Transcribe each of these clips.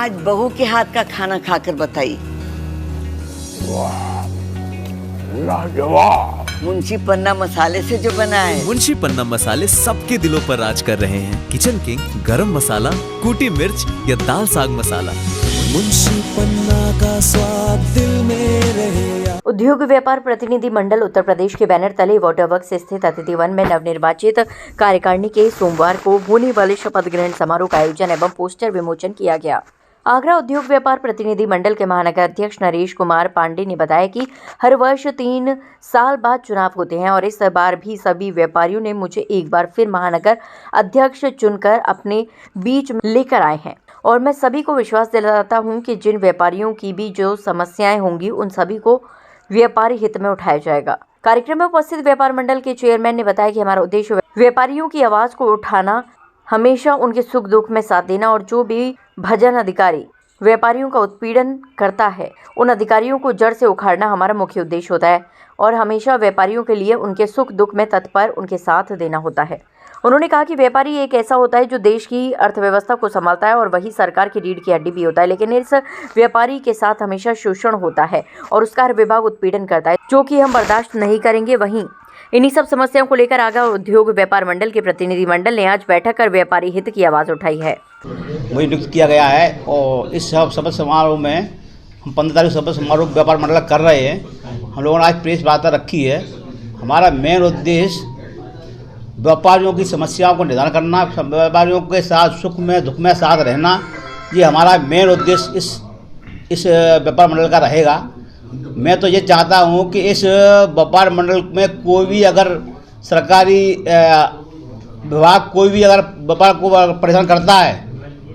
आज बहू के हाथ का खाना खाकर बताइए। लाजवाब। मुंशी पन्ना मसाले से जो बना है। मुंशी पन्ना मसाले सबके दिलों पर राज कर रहे हैं। किचन किंग, गरम मसाला, कूटी मिर्च या दाल साग मसाला, मुंशी पन्ना का स्वाद दिल में रहे। उद्योग व्यापार प्रतिनिधि मंडल उत्तर प्रदेश के बैनर तले वाटर वर्क्स स्थित अतिथि वन में नवनिर्वाचित कार्यकारिणी के सोमवार को होने वाले शपथ ग्रहण समारोह का आयोजन एवं पोस्टर विमोचन किया गया। आगरा उद्योग व्यापार प्रतिनिधि मंडल के महानगर अध्यक्ष नरेश कुमार पांडे ने बताया कि हर वर्ष 3 साल बाद चुनाव होते हैं और इस बार भी सभी व्यापारियों ने मुझे एक बार फिर महानगर अध्यक्ष चुनकर अपने बीच लेकर आए हैं और मैं सभी को विश्वास दिलाता हूं कि जिन व्यापारियों की भी जो समस्याएं होंगी उन सभी को व्यापारी हित में उठाया जाएगा। कार्यक्रम में उपस्थित व्यापार मंडल के चेयरमैन ने बताया कि हमारा उद्देश्य व्यापारियों की आवाज को उठाना, हमेशा उनके सुख दुख में साथ देना और जो भी भजन अधिकारी व्यापारियों का उत्पीड़न करता है उन अधिकारियों को जड़ से उखाड़ना हमारा मुख्य उद्देश्य होता है और हमेशा व्यापारियों के लिए उनके सुख दुख में तत्पर उनके साथ देना होता है। उन्होंने कहा कि व्यापारी एक ऐसा होता है जो देश की अर्थव्यवस्था को संभालता है और वही सरकार की रीढ़ की हड्डी भी होता है, लेकिन इस व्यापारी के साथ हमेशा शोषण होता है और उसका हर विभाग उत्पीड़न करता है, जो कि हम बर्दाश्त नहीं करेंगे। वहीं इन्हीं सब समस्याओं को लेकर आगरा उद्योग व्यापार मंडल के प्रतिनिधि मंडल ने आज बैठक कर व्यापारी हित की आवाज़ उठाई है। मुझे नियुक्त किया गया है और इस शपथ समारोह में हम 15 तारीख शपथ समारोह व्यापार मंडल कर रहे हैं। हम लोगों ने आज प्रेस वार्ता रखी है। हमारा मेन उद्देश्य व्यापारियों की समस्याओं को निदान करना, व्यापारियों के साथ सुख में दुख में साथ रहना, ये हमारा मेन उद्देश्य इस व्यापार मंडल का रहेगा। मैं तो ये चाहता हूँ कि इस व्यापार मंडल में कोई भी अगर सरकारी विभाग कोई भी अगर व्यापार को परेशान करता है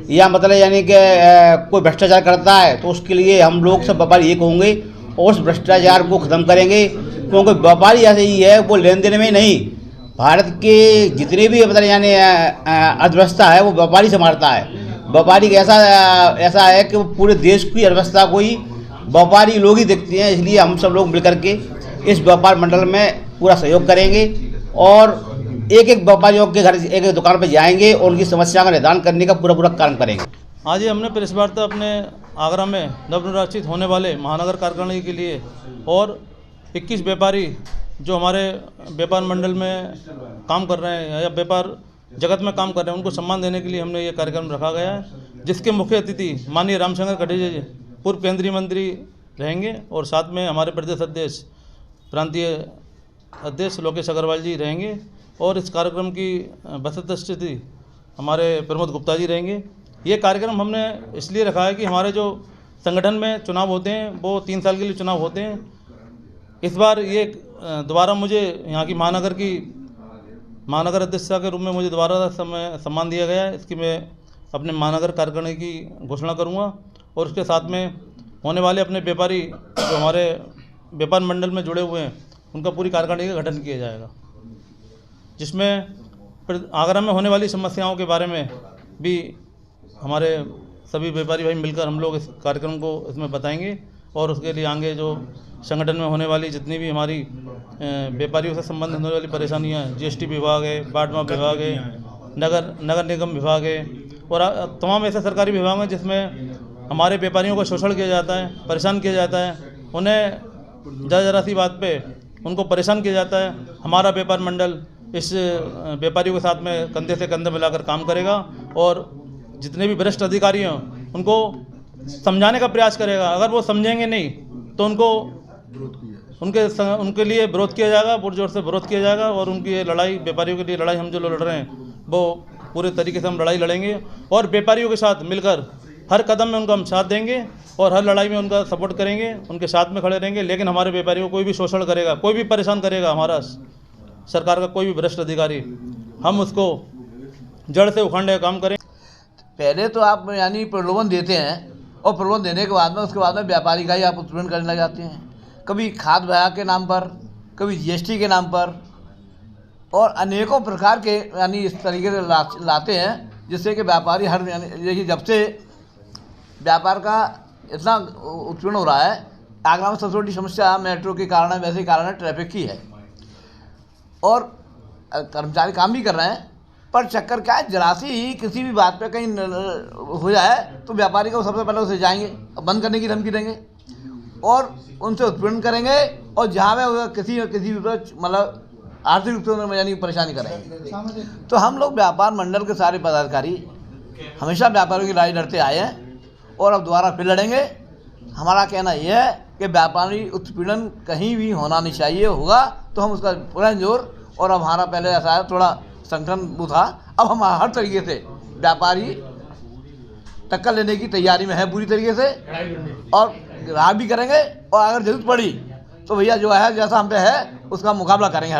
या मतलब यानी कि कोई भ्रष्टाचार करता है तो उसके लिए हम लोग सब व्यापारी एक होंगे और उस भ्रष्टाचार को ख़त्म करेंगे, क्योंकि व्यापारी ऐसे ही है, वो लेन देन में नहीं, भारत के जितने भी मतलब यानी अर्थव्यवस्था है वो व्यापारी संभालता है। व्यापारी ऐसा है कि वो पूरे देश की अर्थव्यवस्था को ही व्यापारी लोग ही देखते हैं। इसलिए हम सब लोग मिलकर के इस व्यापार मंडल में पूरा सहयोग करेंगे और एक एक व्यापारियों के घर एक एक दुकान पर जाएंगे और उनकी समस्या का निदान करने का पूरा काम करेंगे। आज ही हमने प्रेस वार्ता अपने आगरा में नवनिर्वाचित होने वाले महानगर कार्यकारिणी के लिए और 21 व्यापारी जो हमारे व्यापार मंडल में काम कर रहे हैं या व्यापार जगत में काम कर रहे हैं उनको सम्मान देने के लिए हमने ये कार्यक्रम रखा गया है, जिसके मुख्य अतिथि माननीय रामशंकर कटेजा जी पूर्व केंद्रीय मंत्री रहेंगे और साथ में हमारे प्रदेश अध्यक्ष प्रांतीय अध्यक्ष लोकेश अग्रवाल जी रहेंगे और इस कार्यक्रम की वस्तुस्थिति हमारे प्रमोद गुप्ता जी रहेंगे। ये कार्यक्रम हमने इसलिए रखा है कि हमारे जो संगठन में चुनाव होते हैं वो 3 साल के लिए चुनाव होते हैं। इस बार ये दोबारा मुझे यहाँ की महानगर अध्यक्षा के रूप में मुझे दोबारा सम्मान दिया गया है। इसकी मैं अपने महानगर कार्यकारिणी की घोषणा करूँगा और उसके साथ में होने वाले अपने व्यापारी जो हमारे व्यापार मंडल में जुड़े हुए हैं उनका पूरी कार्यकारिणी का गठन किया जाएगा, जिसमें आगरा में होने वाली समस्याओं के बारे में भी हमारे सभी व्यापारी भाई मिलकर हम लोग इस कार्यक्रम को इसमें बताएंगे और उसके लिए आगे जो संगठन में होने वाली जितनी भी हमारी व्यापारियों से संबंधित होने वाली परेशानियाँ, GST विभाग है, बाटमा विभाग है, नगर निगम विभाग है और तमाम ऐसे सरकारी विभाग हैं जिसमें हमारे व्यापारियों को शोषण किया जाता है, परेशान किया जाता है, उन्हें जरा सी बात पे उनको परेशान किया जाता है। हमारा व्यापार मंडल इस व्यापारियों के साथ में कंधे से कंधे मिलाकर काम करेगा और जितने भी वरिष्ठ अधिकारी हैं उनको समझाने का प्रयास करेगा। अगर वो समझेंगे नहीं तो उनके लिए विरोध किया जाएगा, पुरजोर से विरोध किया जाएगा और उनकी लड़ाई, व्यापारियों के लिए लड़ाई हम जो लड़ रहे हैं वो पूरे तरीके से हम लड़ाई लड़ेंगे और व्यापारियों के साथ मिलकर हर कदम में उनका हम साथ देंगे और हर लड़ाई में उनका सपोर्ट करेंगे, उनके साथ में खड़े रहेंगे। लेकिन हमारे व्यापारियों को कोई भी शोषण करेगा, कोई भी परेशान करेगा, हमारा सरकार का कोई भी वरिष्ठ अधिकारी, हम उसको जड़ से उखाड़ने का काम करें। पहले तो आप यानी प्रलोभन देते हैं और प्रलोभन देने के बाद में उसके बाद में व्यापारी का ही आप उत्पीड़न करने लग जाते हैं, कभी खाद विभाग के नाम पर, कभी GST के नाम पर और अनेकों प्रकार के यानी इस तरीके से लाते हैं जिससे कि व्यापारी हर यानी जब से व्यापार का इतना उत्पीड़न हो रहा है। आगरा में सबसे बड़ी समस्या मेट्रो के कारण है, वैसे कारण है ट्रैफिक की है और कर्मचारी काम भी कर रहे हैं पर चक्कर क्या है, जरा सी ही किसी भी बात पे कहीं हो जाए तो व्यापारी को सबसे पहले उसे जाएंगे, बंद करने की धमकी देंगे और उनसे उत्पीड़न करेंगे और जहाँ में किसी मतलब आर्थिक रूप से उन्हें यानी परेशानी करेंगे। तो हम लोग व्यापार मंडल के सारे पदाधिकारी हमेशा व्यापारियों की लड़ाई लड़ते आए हैं और अब दोबारा फिर लड़ेंगे। हमारा कहना यह है कि व्यापारी उत्पीड़न कहीं भी होना नहीं चाहिए, होगा तो हम उसका पूरा जोर, और अब हमारा पहले ऐसा है थोड़ा संगठन वो था, अब हम हर तरीके से व्यापारी टक्कर लेने की तैयारी में है पूरी तरीके से और राह भी करेंगे और अगर जरूरत पड़ी तो भैया जो है जैसा हम पे है उसका मुकाबला करेंगे।